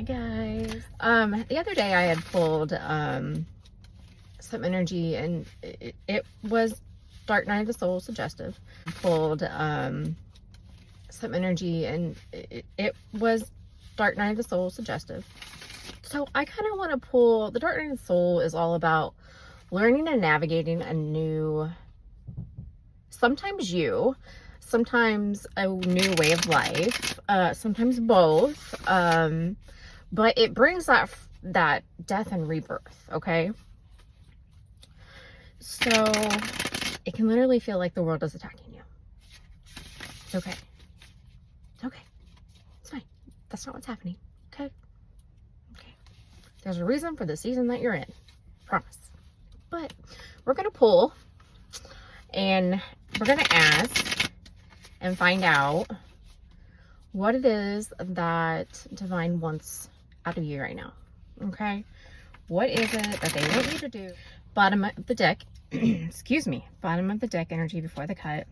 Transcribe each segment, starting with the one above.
Hi guys. The other day I had pulled some energy, and it was Dark Night of the Soul suggestive. Pulled some energy, and it was Dark Night of the Soul suggestive. So I kind of want to pull, the Dark Night of the Soul is all about learning and navigating a new, sometimes a new way of life, sometimes both, but it brings that death and rebirth, okay? So it can literally feel like the world is attacking you. It's okay. It's okay. It's fine. That's not what's happening, okay? Okay. There's a reason for the season that you're in. Promise. But we're going to pull, and we're going to ask and find out what it is that Divine wants out of you right now. Okay? What is it that they want you to do? Bottom of the deck, excuse me, bottom of the deck energy before the cut.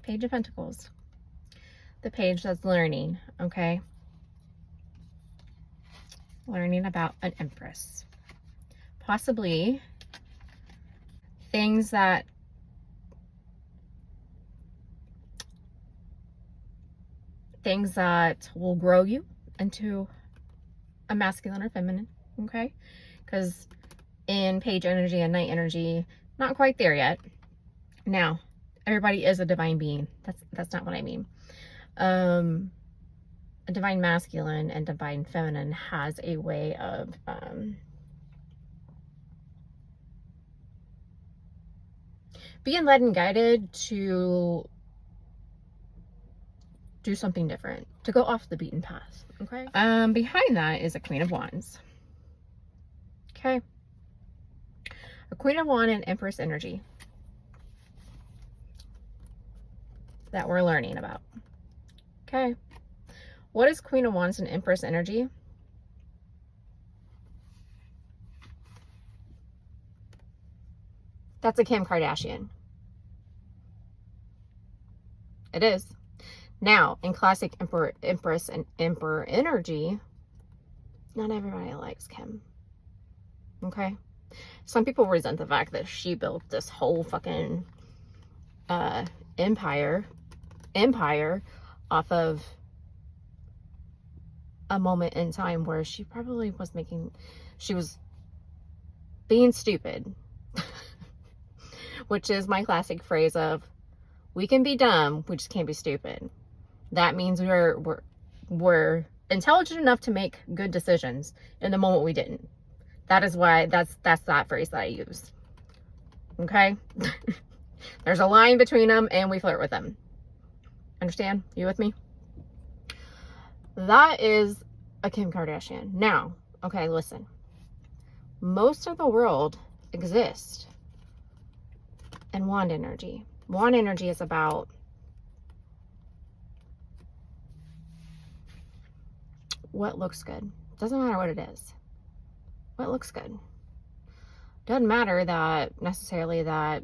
Page of Pentacles. The page that's learning, okay? Learning about an Empress. Possibly things that will grow you into a masculine or feminine, okay? Because in page energy and night energy, not quite there yet. Now, everybody is a divine being. That's not what I mean. A divine masculine and divine feminine has a way of being led and guided to do something different, to go off the beaten path, okay? Behind that is a Queen of Wands, okay? A Queen of Wands and Empress energy that we're learning about, okay? What is Queen of Wands and Empress energy? That's a Kim Kardashian. It is. Now, in classic Empress and Emperor energy, not everybody likes Kim. Okay? Some people resent the fact that she built this whole fucking empire off of a moment in time where she probably was being stupid. Which is my classic phrase of, we can be dumb, we just can't be stupid. That means we're intelligent enough to make good decisions in the moment we didn't. That is why that's that phrase that I use. Okay? There's a line between them, and we flirt with them. Understand? You with me? That is a Kim Kardashian. Now, okay, listen. Most of the world exists in wand energy. Wand energy is about what looks good. Doesn't matter what it is. What looks good. Doesn't matter that necessarily that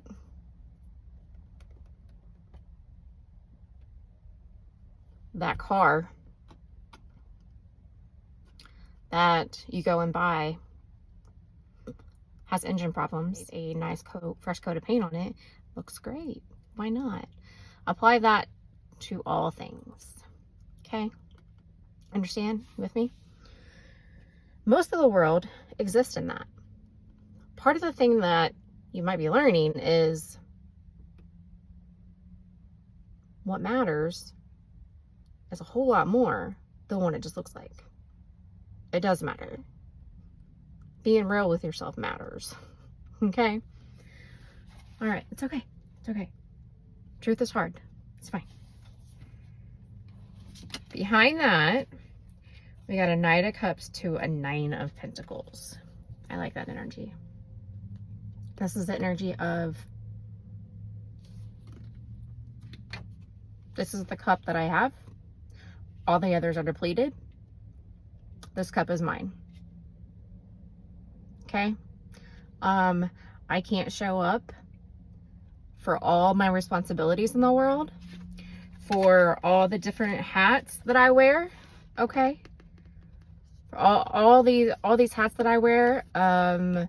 car that you go and buy has engine problems. A nice fresh coat of paint on it looks great. Why not? Apply that to all things. Okay? Understand? You with me? Most of the world exists in that. Part of the thing that you might be learning is what matters is a whole lot more than what it just looks like. It does matter. Being real with yourself matters. Okay? All right. It's okay. It's okay. Truth is hard. It's fine. Behind that, we got a Knight of Cups to a Nine of Pentacles. I like that energy. This is the energy of, this is the cup that I have. All the others are depleted. This cup is mine. Okay? I can't show up for all my responsibilities in the world, for all the different hats that I wear, okay? all these hats that I wear, I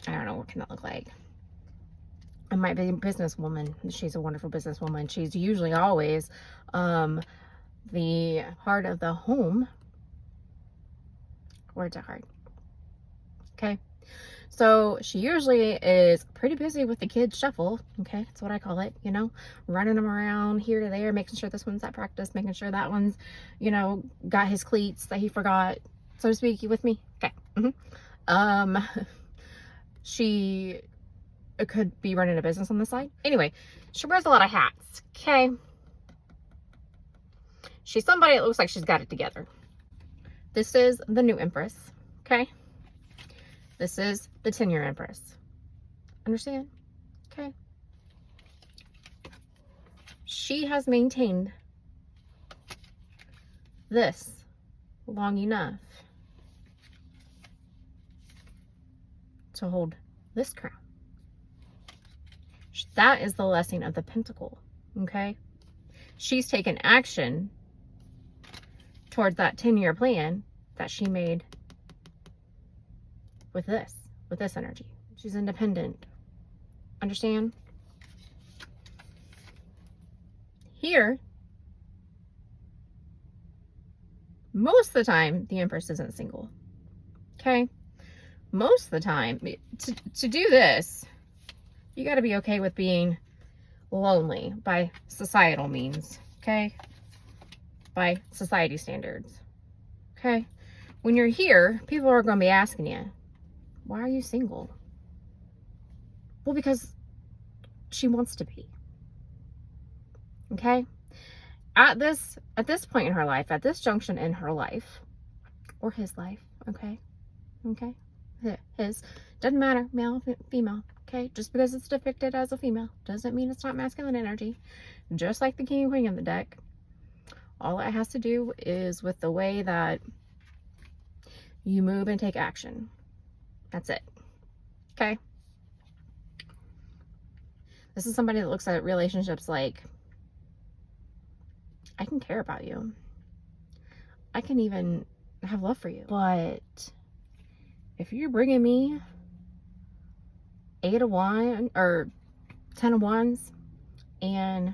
don't know, what can that look like? I might be a businesswoman. She's a wonderful businesswoman. She's usually always the heart of the home. Words are hard. Okay. So she usually is pretty busy with the kids shuffle. Okay. That's what I call it, you know, running them around here to there, making sure this one's at practice, making sure that one's, you know, got his cleats that he forgot, so to speak. You with me? Okay. She could be running a business on the side. Anyway, she wears a lot of hats. Okay. She's somebody that looks like she's got it together. This is the new Empress. Okay. This is the 10-year Empress. Understand? Okay. She has maintained this long enough to hold this crown. That is the blessing of the Pentacle. Okay. She's taken action towards that 10-year plan that she made with this energy. She's independent. Understand? Here, most of the time, the Empress isn't single. Okay? Most of the time, to do this, you got to be okay with being lonely by societal means. Okay? By society standards. Okay? When you're here, people are going to be asking you, why are you single? Well, because she wants to be. Okay? At this point in her life, at this junction in her life, or his life, okay? Okay? His. Doesn't matter, male, female, okay? Just because it's depicted as a female doesn't mean it's not masculine energy. Just like the king and queen of the deck. All it has to do is with the way that you move and take action. That's it. Okay? This is somebody that looks at relationships like, I can care about you. I can even have love for you. But if you're bringing me 8 of Wands or 10 of Wands and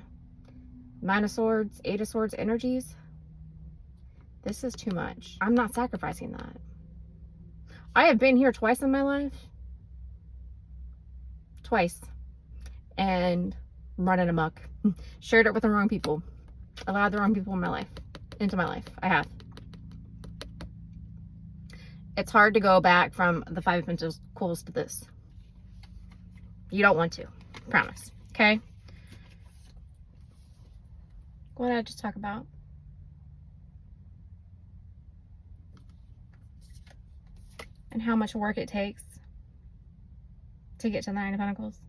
9 of Swords, 8 of Swords energies, this is too much. I'm not sacrificing that. I have been here twice in my life. Twice. And running amok. Shared it with the wrong people. Allowed the wrong people in my life. Into my life. I have. It's hard to go back from the 5 of Pentacles to this. You don't want to. Promise. Okay? What did I just talk about? And how much work it takes to get to the 9 of Pentacles.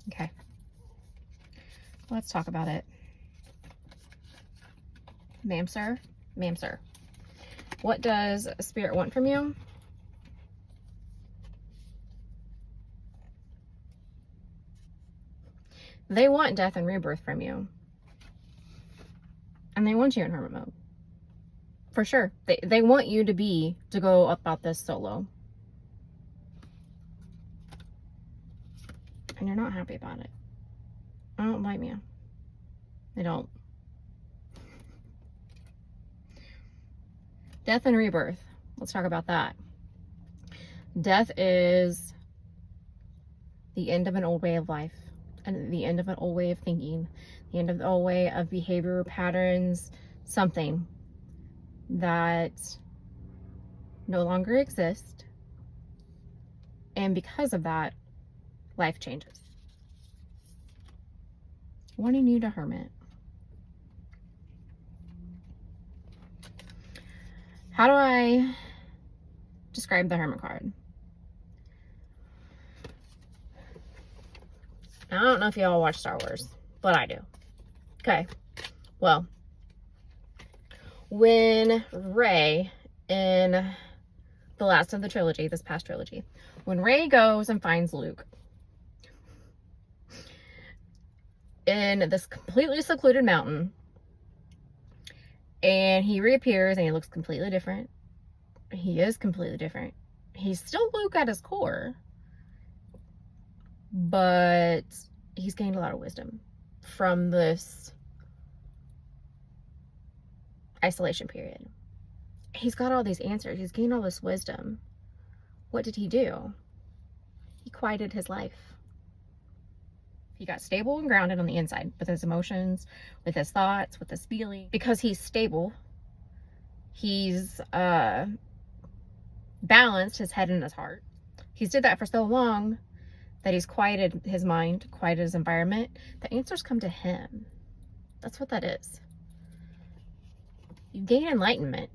Okay. Let's talk about it. Ma'am, sir. Ma'am, sir. What does Spirit want from you? They want death and rebirth from you. And they want you in hermit mode. For sure. They want you to go about this solo. And you're not happy about it. I don't blame you. I don't. Death and rebirth. Let's talk about that. Death is the end of an old way of life. And the end of an old way of thinking. The end of the old way of behavior patterns. Something that no longer exists, and because of that, life changes. Wanting you to hermit. How do I describe the hermit card? I don't know if y'all watch Star Wars, but I do. Okay, well, when Reay, in the last of the trilogy, this past trilogy, when Reay goes and finds Luke in this completely secluded mountain And he reappears and he looks completely different. He is completely different. He's still Luke at his core, but he's gained a lot of wisdom from this isolation period. He's got all these answers. He's gained all this wisdom. What did he do? He quieted his life. He got stable and grounded on the inside with his emotions, with his thoughts, with his feelings. Because he's stable, he's balanced his head and his heart. He's did that for so long that he's quieted his mind, quieted his environment. The answers come to him. That's what that is. You gain enlightenment.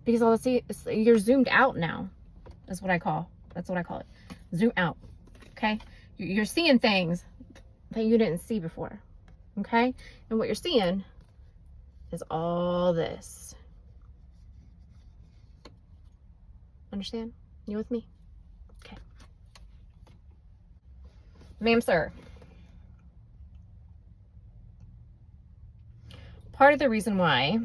Because all this, you're zoomed out now. That's what I call it. Zoom out. Okay? You're seeing things that you didn't see before. Okay? And what you're seeing is all this. Understand? You with me? Okay. Ma'am, sir. Part of the reason why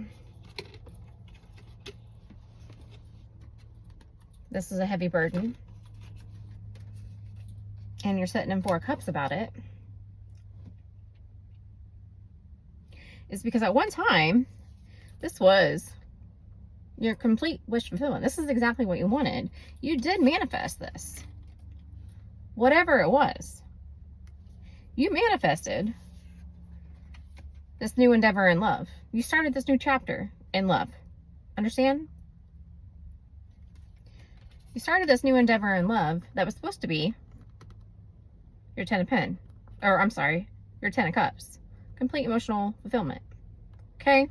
this is a heavy burden and you're sitting in 4 cups about it is because at one time, this was your complete wish fulfillment. This is exactly what you wanted. You did manifest this. Whatever it was. You manifested this new endeavor in love. You started this new chapter in love. Understand? You started this new endeavor in love that was supposed to be your 10 of Pen. Or, I'm sorry, your 10 of Cups. Complete emotional fulfillment. Okay?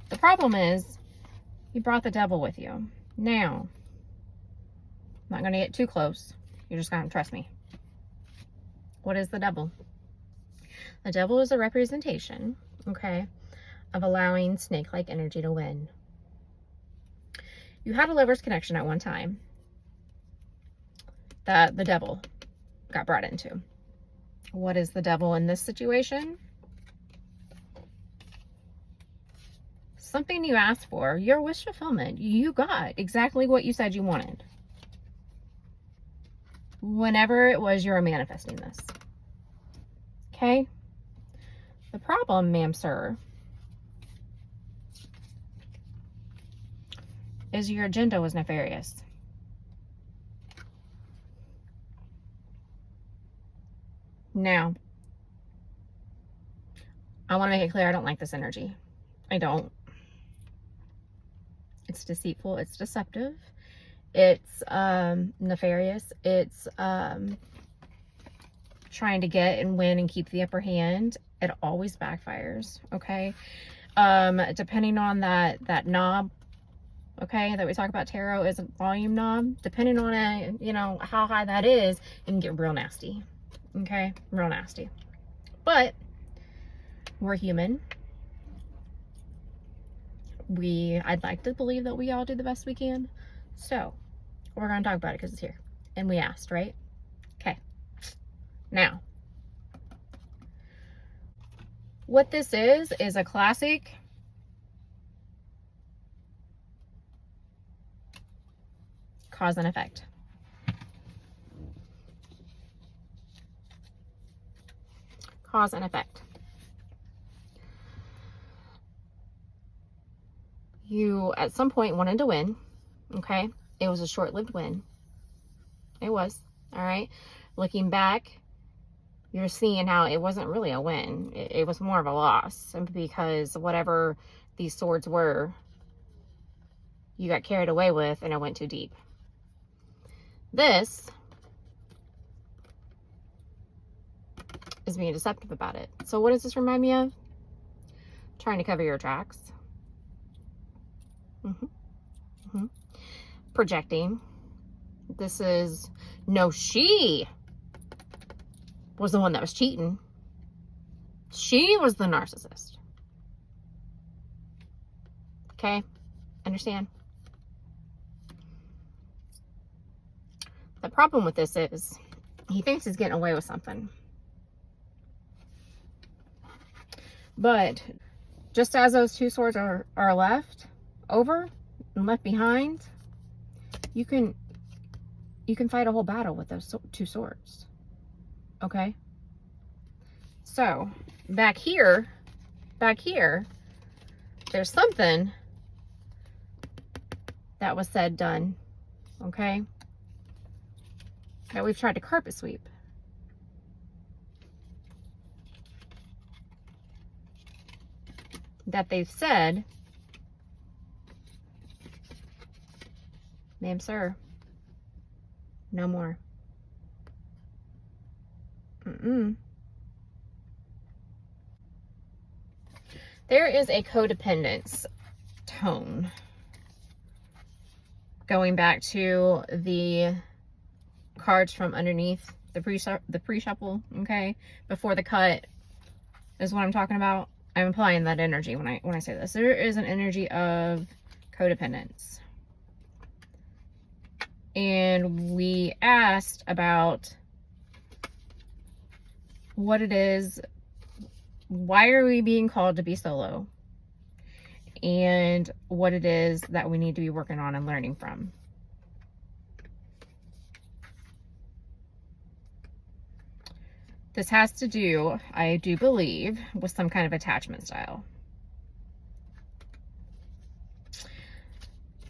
The problem is, you brought the devil with you. Now, I'm not going to get too close. You're just going to trust me. What is the devil? The devil is a representation, okay, of allowing snake-like energy to win. You had a lover's connection at one time that the devil got brought into. What is the devil in this situation? Something you asked for, your wish fulfillment. You got exactly what you said you wanted. Whenever it was you were manifesting this. Okay? The problem, ma'am, sir, is your agenda was nefarious. Now, I want to make it clear I don't like this energy. I don't. It's deceitful. It's deceptive. It's nefarious. It's trying to get and win and keep the upper hand. It always backfires. Okay. Depending on that knob, okay, that we talk about, tarot is a volume knob. Depending on it, you know, how high that is, it can get real nasty. Okay, real nasty. But we're human. I'd like to believe that we all do the best we can. So we're going to talk about it because it's here. And we asked, right? Okay. Now, what this is a classic cause and effect. Cause and effect. You, at some point, wanted to win, okay? It was a short-lived win. It was, all right? Looking back, you're seeing how it wasn't really a win. It was more of a loss, because whatever these swords were, you got carried away with, and it went too deep. This is being deceptive about it. So what does this remind me of? Trying to cover your tracks. Projecting. This is, no, she was the one that was cheating. She was the narcissist. Okay? Understand? The problem with this is he thinks he's getting away with something. But just as those 2 swords are left over and left behind, you can fight a whole battle with those 2 swords. Okay? So, back here, there's something that was said, done, okay, that we've tried to carpet sweep. That they've said, ma'am, sir, no more. There is a codependence tone going back to the cards from underneath the pre-shuffle, okay, before the cut is what I'm talking about. I'm applying that energy when I say this. There is an energy of codependence. And we asked about what it is, why are we being called to be solo, and what it is that we need to be working on and learning from. This has to do, I do believe, with some kind of attachment style.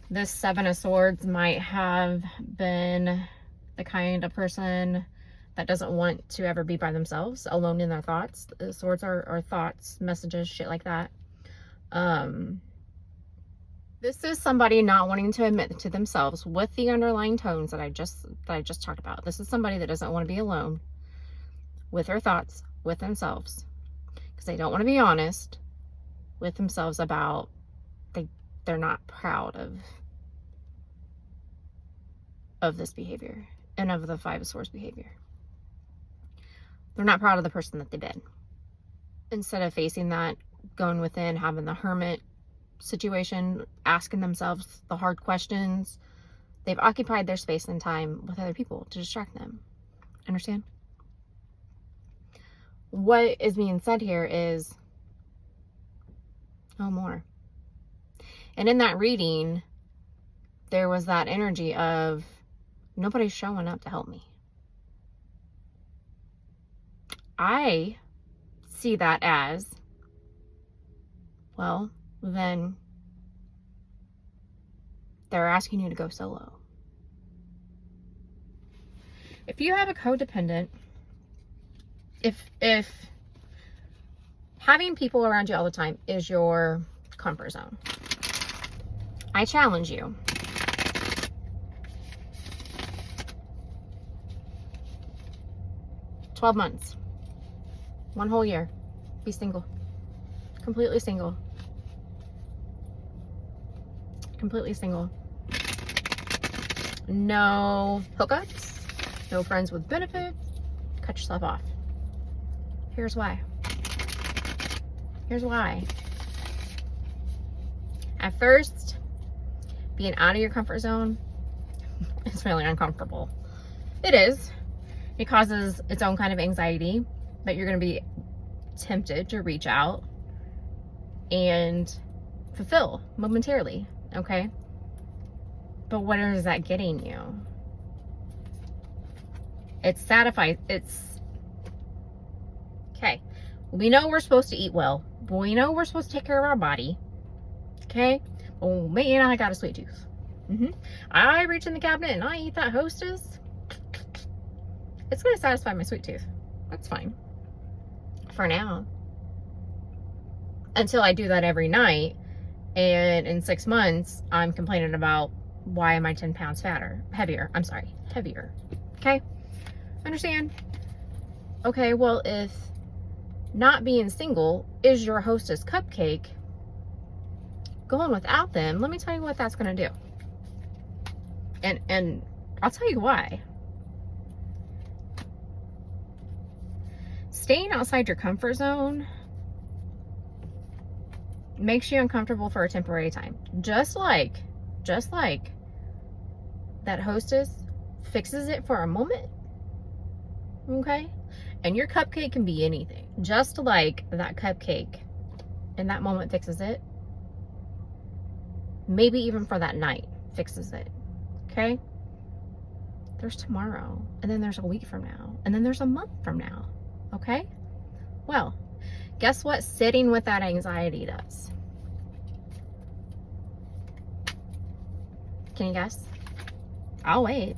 This 7 of Swords might have been the kind of person that doesn't want to ever be by themselves, alone in their thoughts. The swords are thoughts, messages, shit like that. This is somebody not wanting to admit to themselves with the underlying tones that I just talked about. This is somebody that doesn't want to be alone with their thoughts, with themselves, because they don't want to be honest with themselves about they're not proud of this behavior and of the 5 of Swords behavior. They're not proud of the person that they've been. Instead of facing that, going within, having the hermit situation, asking themselves the hard questions, they've occupied their space and time with other people to distract them. Understand? What is being said here is no more. And in that reading, there was that energy of nobody's showing up to help me. I see that as, well, then they're asking you to go solo. If you have a codependent, if having people around you all the time is your comfort zone, I challenge you. "12 months. 1 whole year. Be single. Completely single. Completely single. No hookups. No friends with benefits. Cut yourself off. Here's why. Here's why. At first, being out of your comfort zone is really uncomfortable. It is. It causes its own kind of anxiety, but you're going to be tempted to reach out and fulfill momentarily, okay? But what is that getting you? It's satisfied. It's okay. We know we're supposed to eat well. We know we're supposed to take care of our body. Okay? Oh man, I got a sweet tooth. I reach in the cabinet and I eat that Hostess. It's going to satisfy my sweet tooth. That's fine. For now. Until I do that every night. And in 6 months, I'm complaining about why am I 10 pounds heavier. Okay? Understand? Okay, well, if not being single is your Hostess cupcake, going without them, let me tell you what that's going to do. And I'll tell you why. Staying outside your comfort zone makes you uncomfortable for a temporary time. Just like that Hostess fixes it for a moment. Okay? And your cupcake can be anything. Just like that cupcake in that moment fixes it, maybe even for that night fixes it, okay? There's tomorrow, and then there's a week from now, and then there's a month from now, okay? Well, guess what sitting with that anxiety does? Can you guess? I'll wait.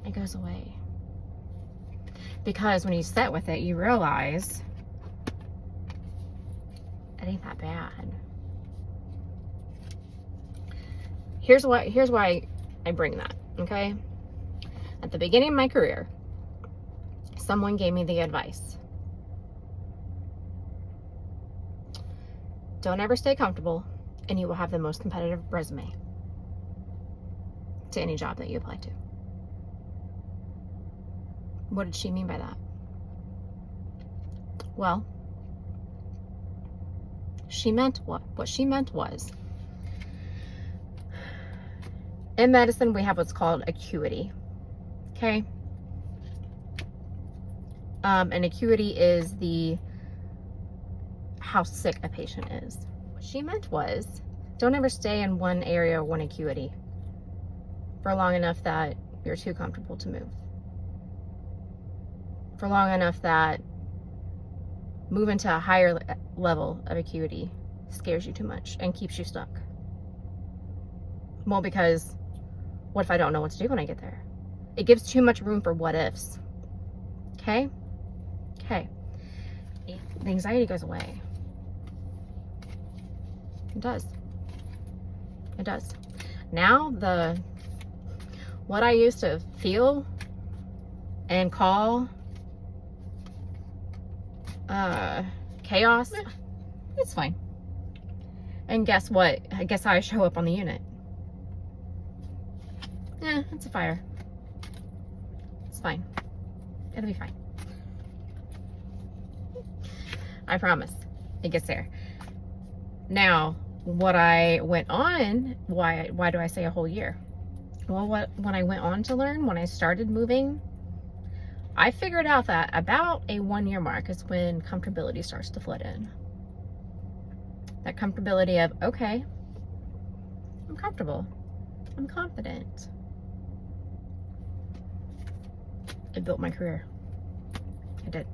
It goes away. Because when you sit with it, you realize it ain't that bad. Here's why I bring that, okay? At the beginning of my career, someone gave me the advice. Don't ever stay comfortable, and you will have the most competitive resume to any job that you apply to. What did she mean by that? Well, what she meant was, in medicine, we have what's called acuity, okay? And acuity is how sick a patient is. What she meant was, don't ever stay in one area or one acuity for long enough that you're too comfortable to move. For long enough that moving to a higher level of acuity scares you too much and keeps you stuck. Well, because what if I don't know what to do when I get there? It gives too much room for what ifs. Okay? Okay. The anxiety goes away. It does. It does. Now what I used to feel and call chaos, it's fine. And guess what? I guess how I show up on the unit. It's a fire. It's fine. It'll be fine. I promise. It gets there. Now, what I went on, why do I say a whole year? Well, when I went on to learn, when I started moving, I figured out that about a 1 year mark is when comfortability starts to flood in. That comfortability of, okay, I'm comfortable. I'm confident. It built my career. It did.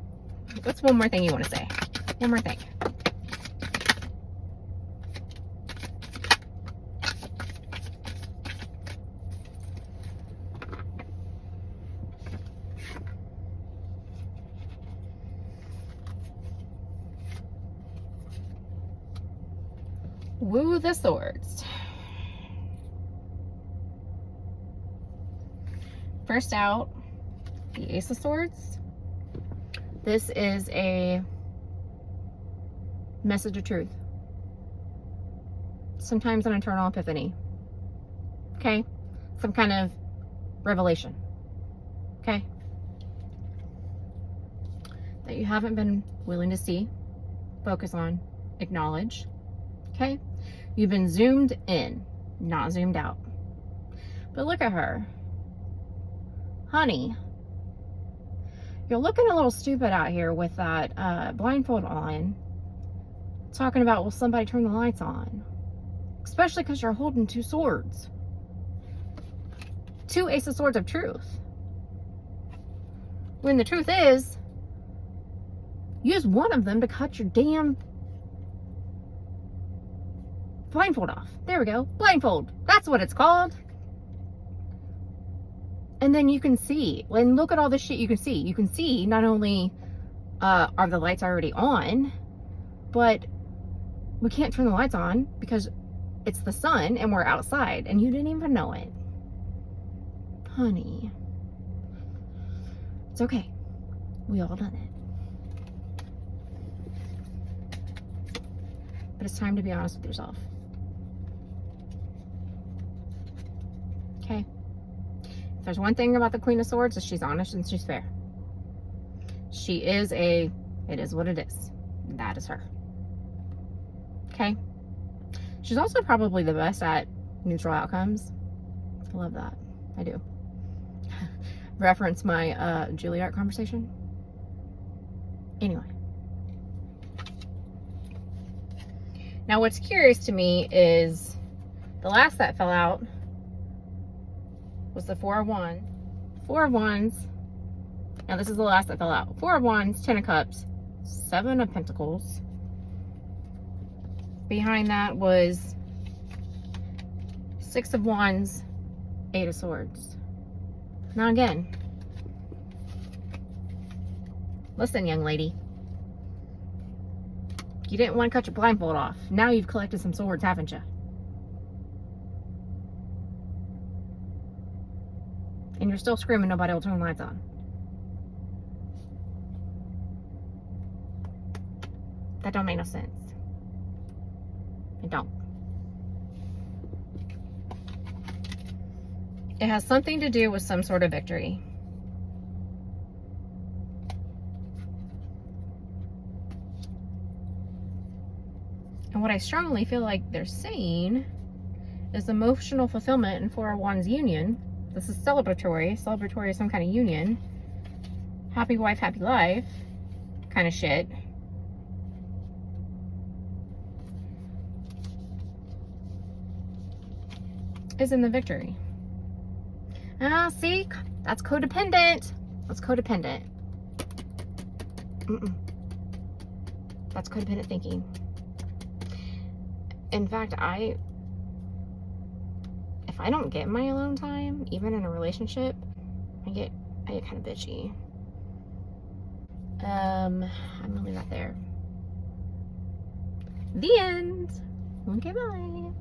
What's one more thing you want to say? One more thing. Woo the swords. First out, the Ace of Swords. This is a message of truth. Sometimes an internal epiphany. Okay? Some kind of revelation. Okay? That you haven't been willing to see, focus on, acknowledge. Okay? You've been zoomed in, not zoomed out. But look at her. Honey, you're looking a little stupid out here with that blindfold on, talking about, will somebody turn the lights on? Especially because you're holding two swords. Two Ace of Swords of truth. When the truth is, use one of them to cut your damn blindfold off. There we go. Blindfold. That's what it's called. And then you can see. And look at all this shit you can see. You can see not only are the lights already on, but we can't turn the lights on because it's the sun and we're outside and you didn't even know it. Honey. It's okay. We all done it. But it's time to be honest with yourself. Okay? If there's one thing about the Queen of Swords, is she's honest and she's fair. She is it is what it is. That is her. Okay? She's also probably the best at neutral outcomes. I love that. I do. Reference my Juilliard conversation. Anyway. Now, what's curious to me is the last that fell out was the Four of Wands. Four of Wands. Now, this is the last that fell out. Four of Wands, Ten of Cups, Seven of Pentacles. Behind that was Six of Wands, Eight of Swords. Now, again, listen, young lady. You didn't want to cut your blindfold off. Now you've collected some swords, haven't you? And you're still screaming nobody will turn the lights on. That don't make no sense. It don't. It has something to do with some sort of victory. And what I strongly feel like they're saying is emotional fulfillment in Four of Wands union. This is celebratory. Celebratory is some kind of union. Happy wife, happy life kind of shit. Is in the victory. Ah, see? That's codependent. That's codependent. That's codependent thinking. In fact, if I don't get my alone time, even in a relationship, I get kind of bitchy. I'm gonna leave that there. The end. Okay, bye.